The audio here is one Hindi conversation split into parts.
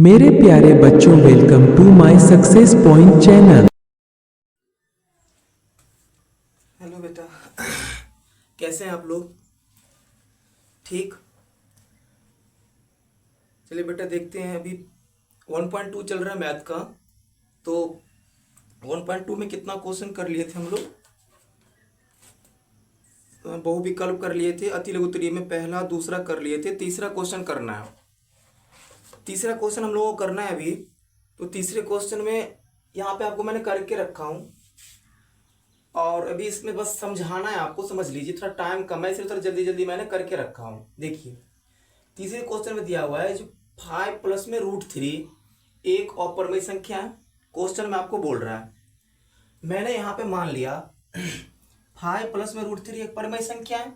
मेरे प्यारे बच्चों, welcome to my success point channel. Hello बेटा, कैसे हैं आप लोग? ठीक। चलिए बेटा, देखते हैं। अभी 1.2 चल रहा है मैथ का। तो 1.2 में कितना क्वेश्चन कर लिए थे हम लोग? बहुविकल्प कर लिए थे, अति लघु उत्तरीय में पहला दूसरा कर लिए थे, तीसरा क्वेश्चन करना है। तीसरा क्वेश्चन हम लोगों को करना है अभी। तो तीसरे क्वेश्चन में यहाँ पे आपको मैंने करके रखा हूँ, और अभी इसमें बस समझाना है आपको। समझ लीजिए, थोड़ा टाइम कम है इसलिए थोड़ा जल्दी जल्दी मैंने करके रखा हूँ। देखिए, तीसरे क्वेश्चन में दिया हुआ है जो 5 प्लस में √3 एक अपरिमेय संख्या है। क्वेश्चन में आपको बोल रहा है, मैंने यहाँ पे मान लिया 5 प्लस में √3 एक परिमेय संख्या है।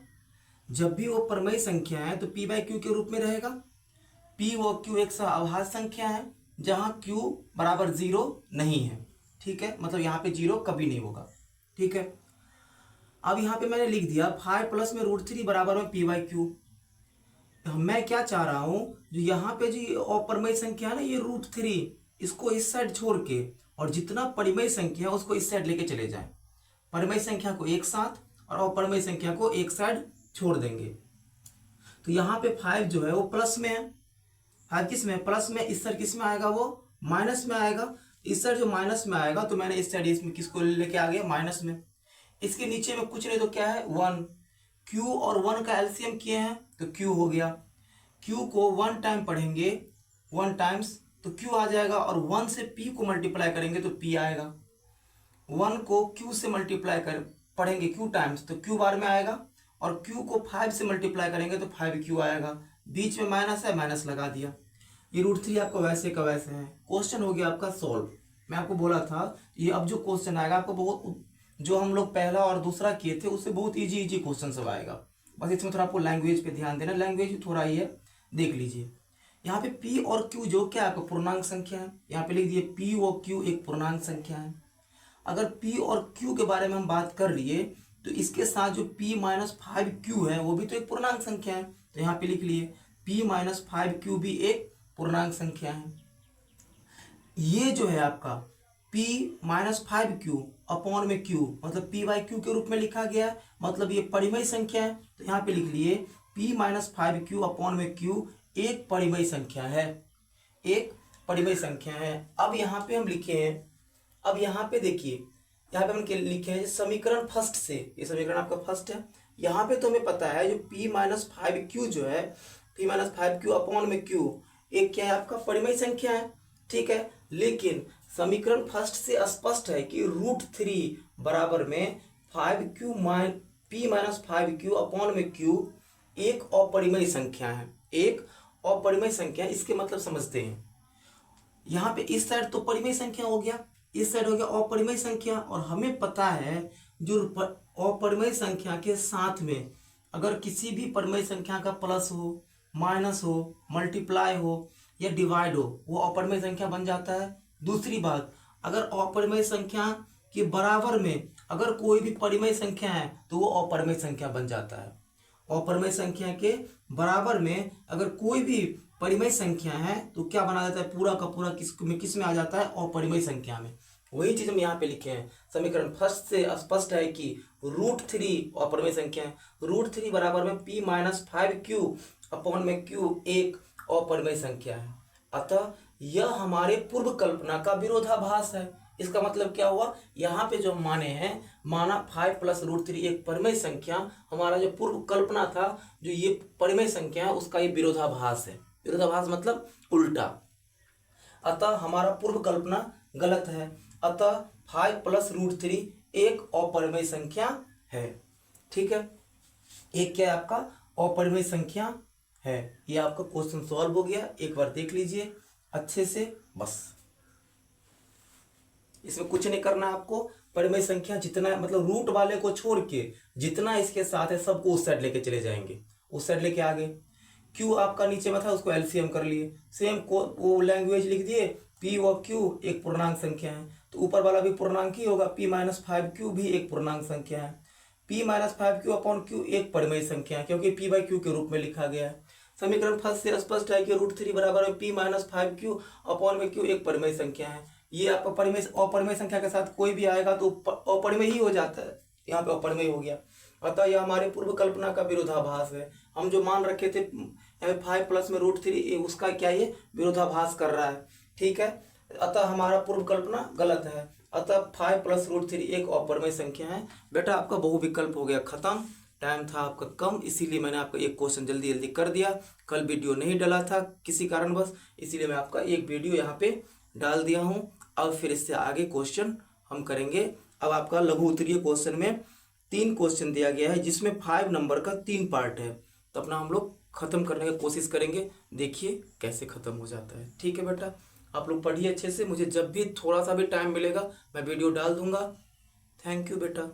जब भी वो परिमेय संख्या है तो p/q के रूप में रहेगा। p व q एक अभाज्य संख्या है जहां q बराबर 0 नहीं है। ठीक है, मतलब यहाँ पे 0 कभी नहीं होगा। ठीक है, अब यहाँ पे मैंने लिख दिया 5 प्लस में √3 बराबर में p/q। मैं क्या चाह रहा हूं, जो यहाँ पे जो अपरिमेय संख्या है ना, ये √3, इसको इस साइड छोड़ के और जितना परिमेय संख्या है उसको इस साइड लेके चले जाएं। परिमेय संख्या को एक साथ और अपरिमेय संख्या को एक साइड छोड़ देंगे। तो यहाँ पे 5 जो है वो प्लस में है। 5 किस में है? प्लस में। इस साइड किस में आएगा? वो माइनस में आएगा। इस साइड जो माइनस में आएगा तो मैंने इस साइड इसमें किसको लेके आ गया? माइनस में। इसके नीचे में कुछ नहीं तो क्या है? 1। q और 1 का एलसीएम किए हैं तो q हो गया। q को 1 टाइम पढ़ेंगे, 1 टाइम्स, तो q आ जाएगा। और 1 से p को मल्टीप्लाई करेंगे तो p आएगा। 1 को q से मल्टीप्लाई कर पढ़ेंगे q टाइम्स तो q बार में आएगा। और q को 5 से मल्टीप्लाई करेंगे तो 5q आएगा। बीच में माइनस है, माइनस लगा दिया। ये √3 आपका वैसे का वैसे है। क्वेश्चन हो गया आपका सॉल्व। मैं आपको बोला था ये अब जो क्वेश्चन आएगा आपको बहुत, जो हम लोग पहला और दूसरा किए थे उससे बहुत इजी क्वेश्चन सब आएगा। बस इसमें थोड़ा आपको लैंग्वेज पे ध्यान देना। लैंग्वेज थोड़ा ही है, देख लीजिए। यहाँ पे p और q जो क्या आपका पूर्णांक संख्या है, यहाँ पे लिख दिए p और q एक पूर्णांक संख्या है। अगर p और q के बारे में हम बात कर लिए तो इसके साथ जो p-5q है वो भी तो एक पूर्णांक संख्या है। तो यहाँ पे लिख लिए p-5q भी एक पूर्णांक संख्या है। ये जो है आपका p-5q अपॉन में q, मतलब p/q के रूप में लिखा गया है, मतलब ये परिमेय संख्या है। तो यहाँ पे लिख लिए p-5q अपॉन में q एक परिमेय संख्या है, एक परिमेय संख्या है। अब यहाँ पे हम लिखे हैं, अब यहाँ पे देखिए, यहाँ पे हम लिखे हैं समीकरण फर्स्ट से। ये समीकरण आपका फर्स्ट है। यहाँ पे तो हमें पता है जो p-5q जो है, p-5q अपॉन में q एक क्या है? आपका परिमेय संख्या है। ठीक है, लेकिन समीकरण फर्स्ट से स्पष्ट है कि √3 बराबर में p-5q अपॉन में q एक अपरिमेय संख्या है। एक अपरिमेय संख्या, इसके मतलब समझते हैं। यहाँ पे इस साइड तो परिमेय संख्या हो गया, इस साइड हो गया अपरिमेय संख्या। और हमें पता है जो अपरिमेय संख्या के साथ में अगर किसी भी परिमेय संख्या का प्लस हो, माइनस हो, मल्टीप्लाई हो या डिवाइड हो, वो अपरिमेय संख्या बन जाता है। दूसरी बात, अगर अपरिमेय संख्या के बराबर में अगर कोई भी परिमेय संख्या है तो वो अपरिमेय संख्या बन जाता है। अपरिमेय संख्या के बराबर में अगर कोई भी परिमेय संख्या है तो क्या बना जाता है? पूरा का पूरा किस में आ जाता है? अपरिमेय संख्या में। वही चीज हम यहाँ पे लिखे हैं। समीकरण फर्स्ट से स्पष्ट है कि √3 अपरिमेय संख्या है। √3 बराबर में p-5q अपॉन में q एक अपरिमेय संख्या है। अतः यह हमारे पूर्व कल्पना का विरोधाभास है। इसका मतलब क्या हुआ? यहाँ पे जो माने हैं, माना 5 प्लस √3 एक परिमेय संख्या, हमारा जो पूर्व कल्पना था जो ये परिमेय संख्या है उसका ये विरोधाभास है। विरोधाभास मतलब उल्टा। अतः हमारा पूर्व कल्पना गलत है। अतः 5 प्लस √3 एक अपरिमेय संख्या है। ठीक है, एक क्या है? आपका अपरिमेय संख्या है। ये आपका क्वेश्चन सॉल्व हो गया। एक बार देख लीजिए अच्छे से। बस इसमें कुछ नहीं करना आपको। परिमेय संख्या जितना, मतलब रूट वाले को छोड़ के जितना इसके साथ है सबको उस साइड लेके चले जाएंगे। उस साइड लेके आगे q आपका नीचे में था उसको एलसीएम कर लिए, सेम को वो लैंग्वेज लिख दिए। p व q एक पूर्णांक संख्या है तो ऊपर वाला भी पूर्णांक ही होगा। p-5q भी एक पूर्णांक संख्या है। p-5q अपॉन q एक परिमेय संख्या है क्योंकि p/q के रूप में लिखा गया है। समीकरण फर्स्ट से स्पष्ट है कि √3 बराबर में p-5q अपॉन में q एक परिमेय संख्या है। ये आपका परिमेय अपरिमेय संख्या के साथ कोई भी आएगा तो अपरिमेय ही हो जाता है, यहाँ पे अपरिमेय हो गया। अतः यह हमारे पूर्व कल्पना का विरोधाभास है। हम जो मान रखे थे 5 प्लस में √3 उसका क्या ये विरोधाभास कर रहा है, ठीक है। अतः हमारा पूर्व कल्पना गलत है। अतः 5 प्लस √3 एक अपरिमेय संख्या है। बेटा आपका बहुविकल्प हो गया खत्म। टाइम था आपका कम, इसीलिए मैंने आपका एक क्वेश्चन जल्दी जल्दी कर दिया। कल वीडियो नहीं डाला था किसी कारणवश, इसीलिए मैं आपका एक वीडियो यहाँ पे डाल दिया हूँ। अब फिर इससे आगे क्वेश्चन हम करेंगे। अब आपका लघु उत्तरीय क्वेश्चन में 3 क्वेश्चन दिया गया है, जिसमें 5 नंबर का 3 पार्ट है। तो अपना हम लोग खत्म करने की कोशिश करेंगे, देखिए कैसे खत्म हो जाता है। ठीक है बेटा, आप लोग पढ़िए अच्छे से। मुझे जब भी थोड़ा सा भी टाइम मिलेगा मैं वीडियो डाल दूंगा। थैंक यू बेटा।